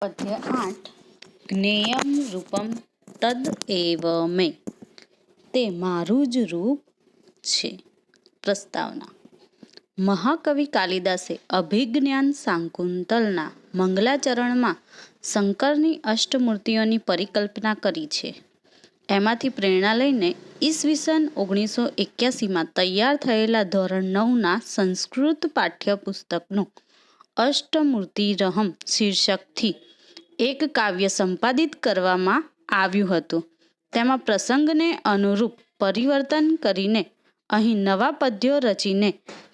પદ્ય 8 જ્ઞેયમ રૂપમ તદ એવ મે, તે મારું જ રૂપ છે. પ્રસ્તાવના. મહાકવિ કાલિદાસે અભિજ્ઞાન શાકુંતલના મંગલાચરણમાં શંકરની અષ્ટમૂર્તિઓની પરિકલ્પના કરી છે. એમાંથી પ્રેરણા લઈને ઈસવીસન 1981માં તૈયાર થયેલા ધોરણ 9ના સંસ્કૃત પાઠ્યપુસ્તકનું અષ્ટમૂર્તિરહમ શીર્ષકથી એક કાવ્ય સંપાદિત કરવામાં આવ્યું હતું. તેમાં પ્રસંગને અનુરૂપ પરિવર્તન કરીને અહીં નવા પદ્યો રચીને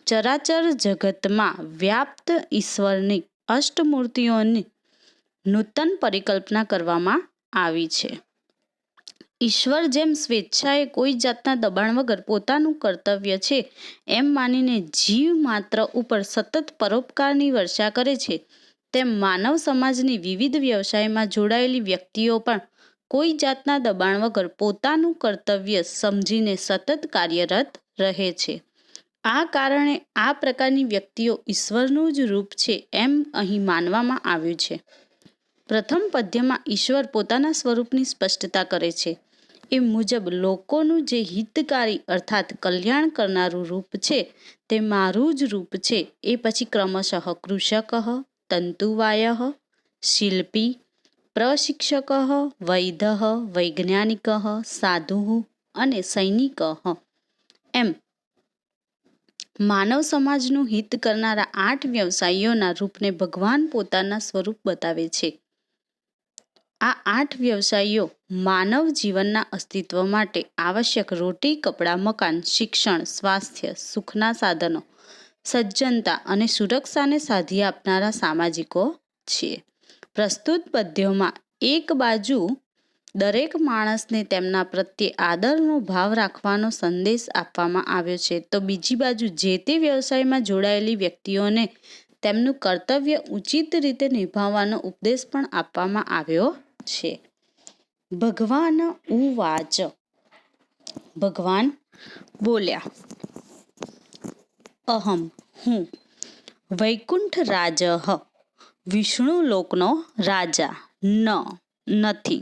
ચરાચર જગતમાં વ્યાપ્ત ઈશ્વરની અષ્ટમૂર્તિઓની નૂતન પરિકલ્પના કરવામાં આવી છે. ઈશ્વર જેમ સ્વેચ્છાએ કોઈ જાતના દબાણ વગર પોતાનું કર્તવ્ય છે એમ માનીને જીવ માત્ર ઉપર સતત પરોપકારની વર્ષા કરે છે, તેમ માનવ સમાજની વિવિધ વ્યવસાયમાં જોડાયેલી વ્યક્તિઓ પણ કોઈ જાતના દબાણ વગર પોતાનું કર્તવ્ય સમજીને સતત કાર્યરત રહે છે. આ કારણે આ પ્રકારની વ્યક્તિઓ ઈશ્વરનું જ રૂપ છે એમ અહીં માનવામાં આવ્યું છે. પ્રથમ પદ્યમાં ઈશ્વર પોતાના સ્વરૂપની સ્પષ્ટતા કરે છે. એ મુજબ લોકોનું જે હિતકારી અર્થાત કલ્યાણ કરનારું રૂપ છે તે મારું જ રૂપ છે. એ પછી ક્રમશઃ કૃષક, તંતુવાય, શિલ્પી, પ્રશિક્ષક, વૈધ, વૈજ્ઞાનિક, સાધુ અને સૈનિક એમ માનવ સમાજનું હિત કરનારા 8 વ્યવસાયીઓના રૂપને ભગવાન પોતાના સ્વરૂપ બતાવે છે. આ 8 વ્યવસાયીઓ માનવ જીવનના અસ્તિત્વ માટે આવશ્યક રોટી, કપડાં, મકાન, શિક્ષણ, સ્વાસ્થ્ય, સુખના સાધનો, સજ્જનતા અને સુરક્ષાને સાધી આપનારા સામાજિકો છે. પ્રસ્તુત પદ્યોમાં એક બાજુ દરેક માણસને તેમના પ્રત્યે આદરનો ભાવ રાખવાનો સંદેશ આપવામાં આવ્યો છે, તો બીજી બાજુ જે તે વ્યવસાયમાં જોડાયેલી વ્યક્તિઓને તેમનું કર્તવ્ય ઉચિત રીતે નિભાવવાનો ઉપદેશ પણ આપવામાં આવ્યો છે. ભગવાન ઉવાચ, ભગવાન બોલ્યા, અહમ હું વૈકુંઠ રાજઃ, વિષ્ણુ લોકનો રાજા, નથી,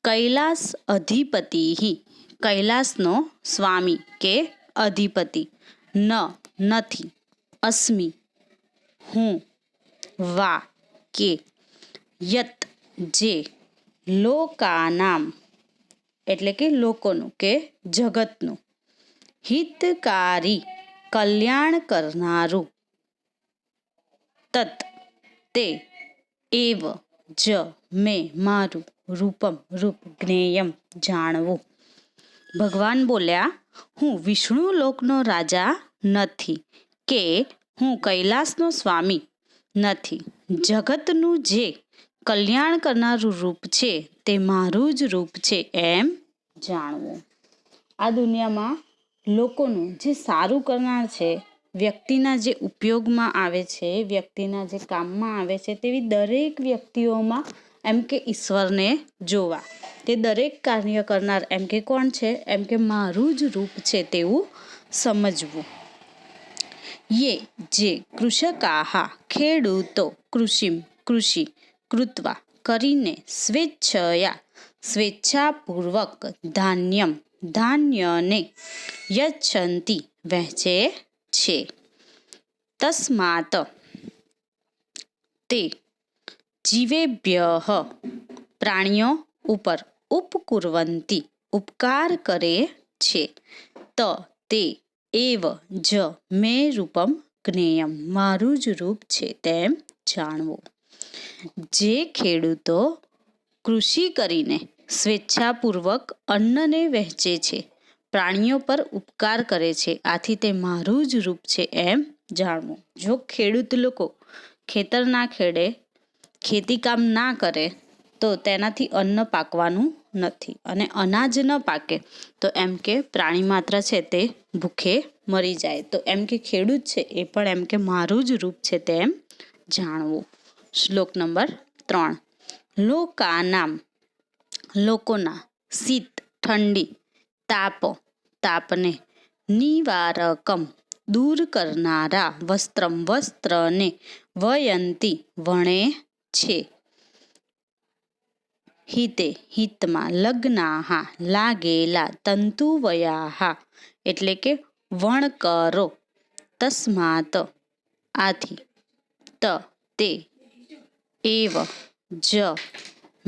કૈલાસ અધિપતિ, કૈલાસનો સ્વામી કે અધિપતિ, નથી, અસ્મિ હું, વા કે યત જે, લોકાનામ એટલે કે લોકોનું કે જગતનું, હિતકારી કલ્યાણ કરનારું, તત તે, એવ જ મેં મારું, રૂપમ રૂપ, જ્ઞેયમ જાણવું. ભગવાન બોલ્યા, હું વિષ્ણુ લોકનો રાજા નથી કે હું કૈલાસનો સ્વામી નથી. જગતનું જે કલ્યાણ કરનારું રૂપ છે તે મારું જ રૂપ છે એમ જાણવું. આ દુનિયામાં લોકોનું જે સારું કરનાર છે, વ્યક્તિના જે ઉપયોગમાં આવે છે, વ્યક્તિના જે કામમાં આવે છે, તેવી દરેક વ્યક્તિઓમાં એમ કે ઈશ્વરને જોવા. તે દરેક કાર્ય કરનાર એમ કે કોણ છે? એમ કે મારું જ રૂપ છે તેવું સમજવું. યે જે કૃષકાહા, ખેડૂતો, કૃષિ કૃત્વા કરીને, સ્વેચ્છયા સ્વેચ્છાપૂર્વક, ધાન્યને યચ્છન્તિ વહેંચે છે. તસ્માત તે જીવેભ્યઃ પ્રાણીઓ ઉપર, ઉપકુર્વન્તિ ઉપકાર કરે છે. તે એવ જ મેં રૂપમ જ્ઞેયમ મારું જ રૂપ છે તેમ જાણવું. જે ખેડૂતો કૃષિ કરીને સ્વેચ્છાપૂર્વક અન્નને વહેંચે છે, પ્રાણીઓ પર ઉપકાર કરે છે, આથી તે મારું જ રૂપ છે એમ જાણવું. જો ખેડૂત લોકો ખેતર ના ખેડે, ખેતીકામ ના કરે તો તેનાથી અન્ન પાકવાનું નથી, અને અનાજ ન પાકે તો એમ કે પ્રાણી માત્ર છે તે ભૂખે મરી જાય. તો એમ કે ખેડૂત છે એ પણ એમ કે મારું જ રૂપ છે તેમ જાણવું. શ્લોક નંબર 3. લોકાનામ લોકોના, શીત ઠંડી, તાપને, નિવારકમ દૂર કરનારા, વસ્ત્રમ વસ્ત્રને, વયંતી વણે છે, હિતે હિતમાં, લગ્નાહા લાગેલા, તંતુવયાહા એટલે કે વણકરો, તસ્માત આથી, ત તે, એવ જ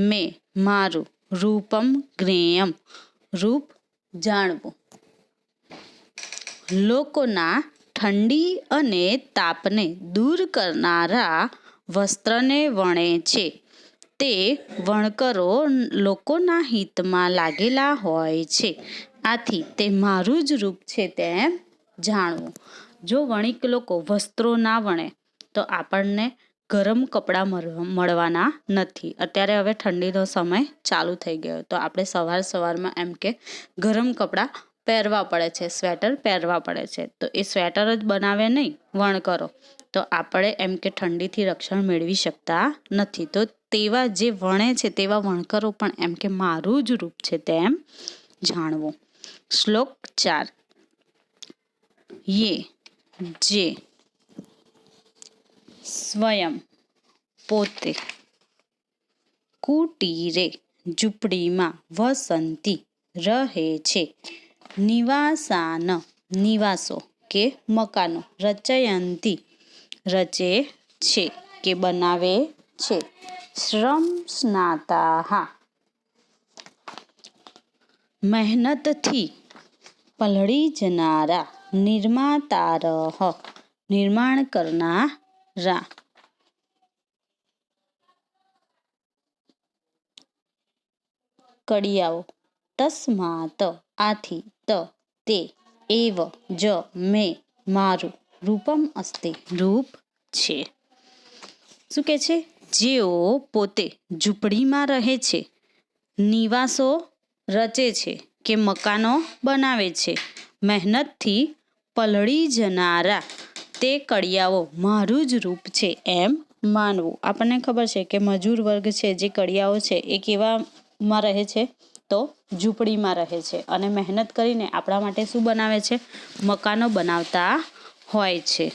મેં મારું, રૂપમ જ્ઞેયમ રૂપ જાણવું. લોકોના ઠંડી અને તાપને દૂર કરનારા વસ્ત્રને વણે છે. તે વણકરો લોકોના હિતમાં લાગેલા હોય છે. આથી તે મારું જ રૂપ છે તેમ જાણવું. જો વણિક લોકો વસ્ત્રો ના વણે તો આપણને ગરમ કપડાં મળવાના નથી. અત્યારે હવે ઠંડીનો સમય ચાલુ થઈ ગયો તો આપણે સવારમાં એમ કે ગરમ કપડાં પહેરવા પડે છે, સ્વેટર પહેરવા પડે છે. તો એ સ્વેટર જ બનાવે નહીં વણકરો તો આપણે એમ કે ઠંડીથી રક્ષણ મેળવી શકતા નથી. તો તેવા જે વણે છે તેવા વણકરો પણ એમ કે મારું જ રૂપ છે તેમ જાણવું. શ્લોક 4. યે જે સ્વયં પોતે કુટીરે ઝૂંપડીમાં વસંતી રહે છે, નિવાસાન નિવાસો કે મકાનો, રચયંતી રચે છે કે બનાવે છે, શ્રમ સ્નાતાહા મહેનતથી પલળી જનારા, નિર્માતારઃ નિર્માણ કરનારા, કડિયાઓ, તસ્માત આથી, ત તે, એવ જ મેં મારું, રૂપમ અસ્તિ રૂપ છે. શું કે છે? જેઓ પોતે ઝૂંપડીમાં રહે છે, નિવાસો રચે છે કે મકાનો બનાવે છે, મહેનતથી પલળી જનારા તે કડિયાઓ મારું જ રૂપ છે એમ માનવું. આપણને ખબર છે કે મજૂર વર્ગ છે જે કડિયાઓ છે એ કેવામાં રહે છે તો ઝૂંપડીમાં રહે છે અને મહેનત કરીને આપણા માટે શું બનાવે છે? મકાનો બનાવતા હોય છે.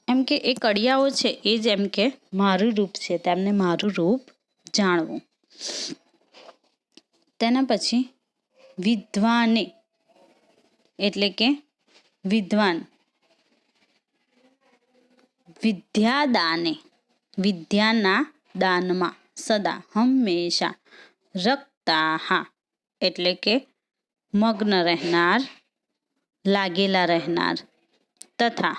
એમ કે એ કડિયાઓ છે એ જ એમ કે મારું રૂપ છે, તેમને મારું રૂપ જાણવું. તેના પછી વિદ્વાને એટલે કે વિદ્વાન, વિદ્યાદાને વિદ્યાના દાનમાં, સદા હંમેશા, રક્તાહા એટલે કે મગ્ન રહેનાર, લાગેલા રહેનાર, તથા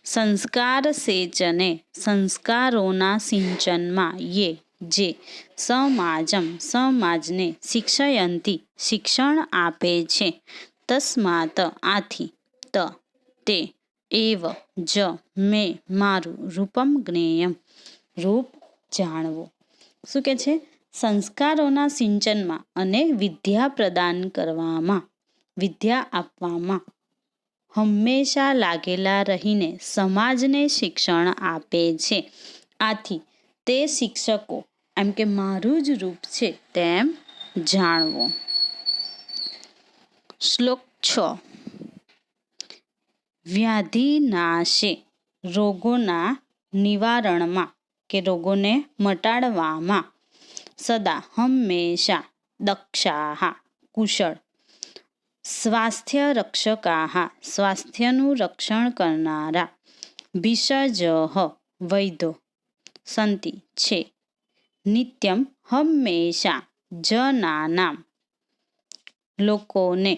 સંસ્કાર સેચને સંસ્કારોના સિંચનમાં, યે જે સમાજમ સમાજને, શિક્ષયંતી શિક્ષણ આપે છે, તસ્માત આથી, ત તે, એવ જ મેં મારું, રૂપમ જ્ઞેયમ રૂપ જાણવું. શું કે છે? સંસ્કારોના સિંચનમાં અને વિદ્યા પ્રદાન કરવામાં, વિદ્યા આપવામાં હંમેશા લાગેલા રહીને સમાજને શિક્ષણ આપે છે. આથી તે શિક્ષકો એમ કે મારું જ રૂપ છે તેમ જાણવું. શ્લોક 6. વ્યાધિનાશે રોગોના નિવારણમાં કે રોગોને મટાડવામાં, સદા હંમેશા, દક્ષાહા કુશળ, સ્વાસ્થ્ય રક્ષકાહા સ્વાસ્થ્યનું રક્ષણ કરનારા, ભિષજઃ વૈદ્યો સંતિ છે, નિત્યમ હંમેશા, જનાનામ લોકોને,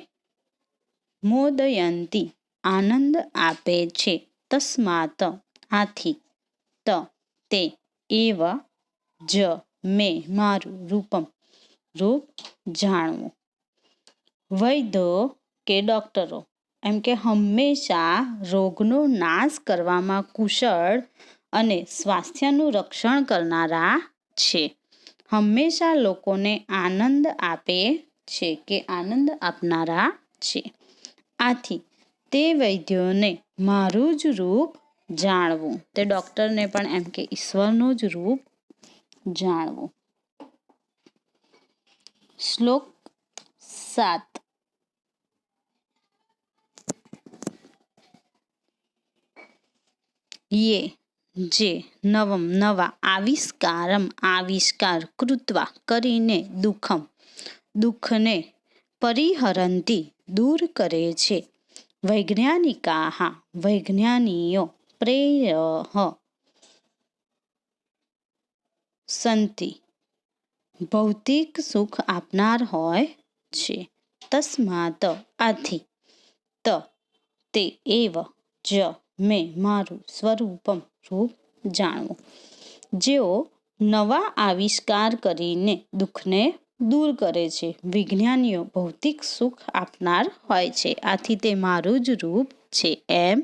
મોદયંતી આનંદ આપે છે, તસ્માત આથી, ત તે, એવ જ મેં મારું, રૂપમ રૂપ જાણવું. વૈદ્યો કે ડોક્ટરો એમ કે હંમેશા રોગનો નાશ કરવામાં કુશળ અને સ્વાસ્થ્યનું રક્ષણ કરનારા છે, હંમેશા લોકોને આનંદ આપે છે કે આનંદ આપનારા છે. આથી તે વૈદ્યોને મારું જ રૂપ જાણવું. તે ડોક્ટરને પણ એમ કે ઈશ્વરનું જ રૂપ જાણવું. શ્લોક 7. યે જે નવમ નવા આવિષ્કારમ આવિષ્કાર કૃત્વા કરીને દુઃખને પરિહરંતી દૂર કરે છે. વૈજ્ઞાનિકાઃ વૈજ્ઞાનિયો પ્રેયઃ સંતિ ભૌતિક સુખ આપનાર હોય છે. તસ્માત આથી તે એવ જ મેં મારું સ્વરૂપમ રૂપ જાણવું. જેઓ નવા આવિષ્કાર કરીને દુઃખને દૂર કરે છે. વિજ્ઞાનીઓ ભૌતિક સુખ આપનાર હોય છે. આથી તે મારું જ રૂપ છે એમ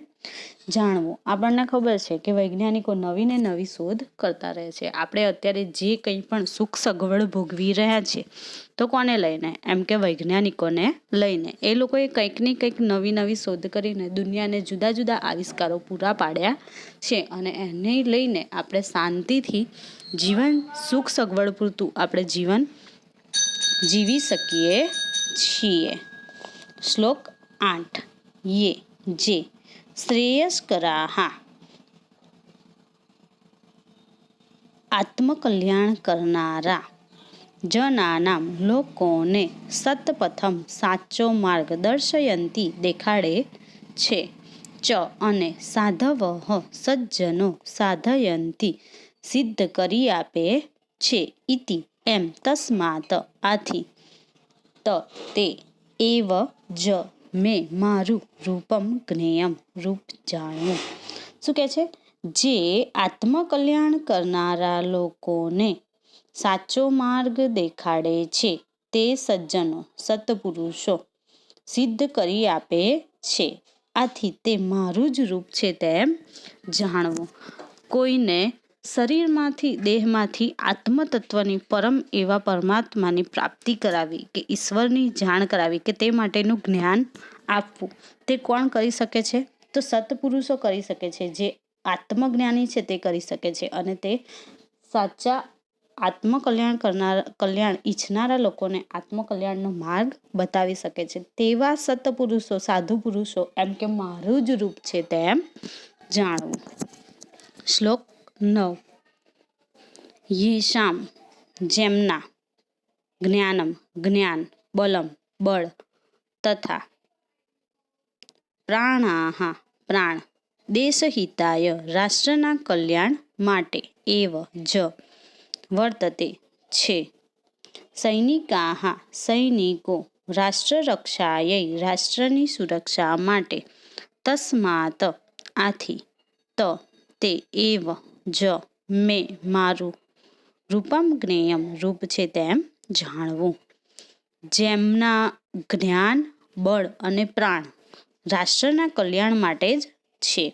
જાણવું. આપણને ખબર છે કે વૈજ્ઞાનિકો નવી ને નવી શોધ કરતા રહે છે. આપણે અત્યારે જે કંઈ પણ સુખ સગવડ ભોગવી રહ્યા છે તો કોને લઈને? એમ કે વૈજ્ઞાનિકોને લઈને. એ લોકોએ કંઈક ને કંઈક નવી નવી શોધ કરીને દુનિયાને જુદા જુદા આવિષ્કારો પૂરા પાડ્યા છે અને એને લઈને આપણે શાંતિથી જીવન સુખ સગવડ પૂરતું આપણે જીવન જીવી શકીએ છીએ. શ્લોક 8 યે જે શ્રેયસ્કરાઃ આત્મકલ્યાણ કરનારા જનાનામ લોકોને સતપથમ સાચો માર્ગ દર્શયંતી દેખાડે છે. ચ અને સાધવઃ સજ્જનો સાધયંતી સિદ્ધ કરી આપે છે. ઇતિ એમ તસ્માત આથી તે એવ જ મેં મારું રૂપમ જ્ઞેયમ રૂપ જાણવું. શું કહે છે? જે આત્મકલ્યાણ કરનારા લોકોને સાચો માર્ગ દેખાડે છે તે સજ્જનો સત્પુરુષો સિદ્ધ કરી આપે છે. આથી તે મારું જ રૂપ છે તેમ જાણવું. કોઈને શરીરમાંથી દેહમાંથી આત્મતત્વની પરમ એવા પરમાત્માની પ્રાપ્તિ કરાવી કે ઈશ્વરની જાણ કરાવી કે તે માટેનું જ્ઞાન આપવું તે કોણ કરી શકે છે? તો સત્પુરુષો કરી શકે છે. જે આત્મજ્ઞાની છે તે કરી શકે છે અને તે સાચા કલ્યાણ ઈચ્છનારા લોકોને આત્મકલ્યાણનો માર્ગ બતાવી શકે છે. તેવા સત્પુરુષો સાધુ પુરુષો એમ કે મારું જ રૂપ છે તેમ જાણવું. શ્લોક 9 યેષામ જેમના જ્ઞાનમ જ્ઞાન બલમ બળ તથા પ્રાણાહ પ્રાણ દેશહિતાય રાષ્ટ્રના કલ્યાણ માટે એવ જ વર્તતે છે. સૈનિકાઃ સૈનિકો રાષ્ટ્રરક્ષાयै રાષ્ટ્રની સુરક્ષા માટે તસ્માત આથી તે એવ જ મેં મારું રૂપમ જ્ઞેયમ રૂપ છે તેમ જાણવું. જેમના જ્ઞાન બળ અને પ્રાણ રાષ્ટ્રના કલ્યાણ માટે જ છે.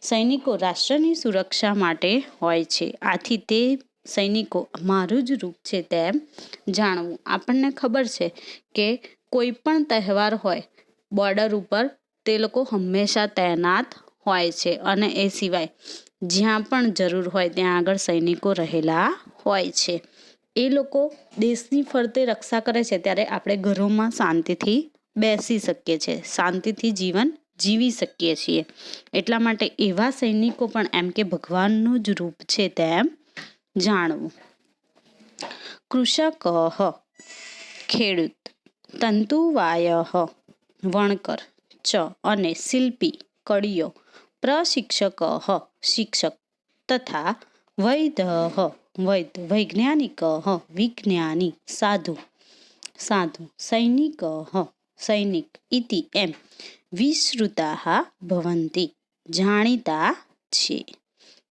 સૈનિકો રાષ્ટ્રની સુરક્ષા માટે હોય છે. આથી તે સૈનિકો મારું જ રૂપ છે તેમ જાણવું. આપણને ખબર છે કે કોઈ પણ તહેવાર હોય બોર્ડર ઉપર તે લોકો હંમેશા તૈનાત હોય છે અને એ સિવાય જ્યાં પણ જરૂર હોય ત્યાં આગળ સૈનિકો રહેલા હોય છે. એ લોકો દેશની ફરતે રક્ષા કરે છે ત્યારે આપણે ઘરોમાં શાંતિથી બેસી શકીએ છીએ, શાંતિથી જીવન જીવી શકીએ છીએ. એટલા માટે એવા સૈનિકો પણ એમ કે ભગવાનનું જ રૂપ છે તેમ જાણવું. કૃષક ખેડૂત, તંતુવાય વણકર ચ અને શિલ્પી કડીઓ, પ્રશિક્ષક શિક્ષક તથા વૈદ્ય વૈજ્ઞાનિક વિજ્ઞાની સાધુ સૈનિક સૈનિક ઇતિ એમ વિશ્રુતા ભવંતી જાણીતા છે.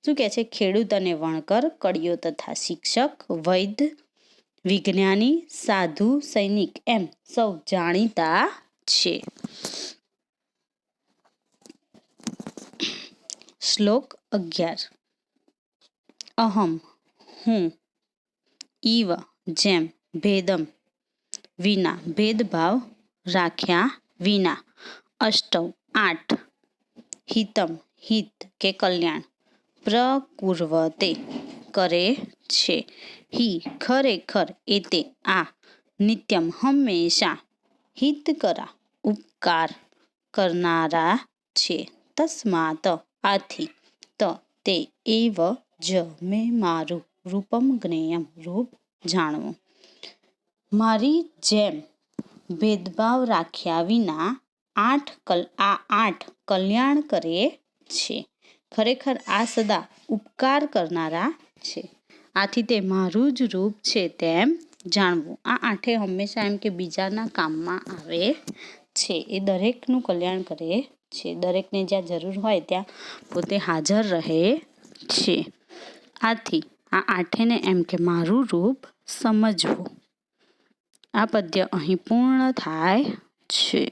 શું કહે છે? ખેડૂત અને વણકર, કડીઓ તથા શિક્ષક, વૈદ્ય, વિજ્ઞાની, સાધુ, સૈનિક એમ સૌ જાણીતા છે. શ્લોક 11 અહમ હું ઈવ જેમ ભેદમ વિના ભેદભાવ રાખ્યા વિના અષ્ટૌ 8 હિતમ હિત કે કલ્યાણ પ્રકુર્વતે કરે છે. હિ ખરેખર એતે આ નિત્યમ હંમેશા હિતકરા ઉપકાર કરનારા છે. તસ્માત આથી તે એવ જ મેં મારું રૂપમ જ્ઞેયમ રૂપ જાણવું. મારી જેમ ભેદભાવ રાખ્યા વિના આ આઠ કલ્યાણ કરે છે. ખરેખર આ સદા ઉપકાર કરનારા છે. આથી તે મારું જ રૂપ છે તેમ જાણવું. આ આઠે હંમેશા એમ કે બીજાના કામમાં આવે છે. એ દરેકનું કલ્યાણ કરે છે. દરેકને જ્યાં જરૂર હોય ત્યાં પોતે હાજર રહે છે. આથી આ આઠેને એમ કે મારું રૂપ સમજવું. આ પદ્ય અહીં પૂર્ણ થાય છે.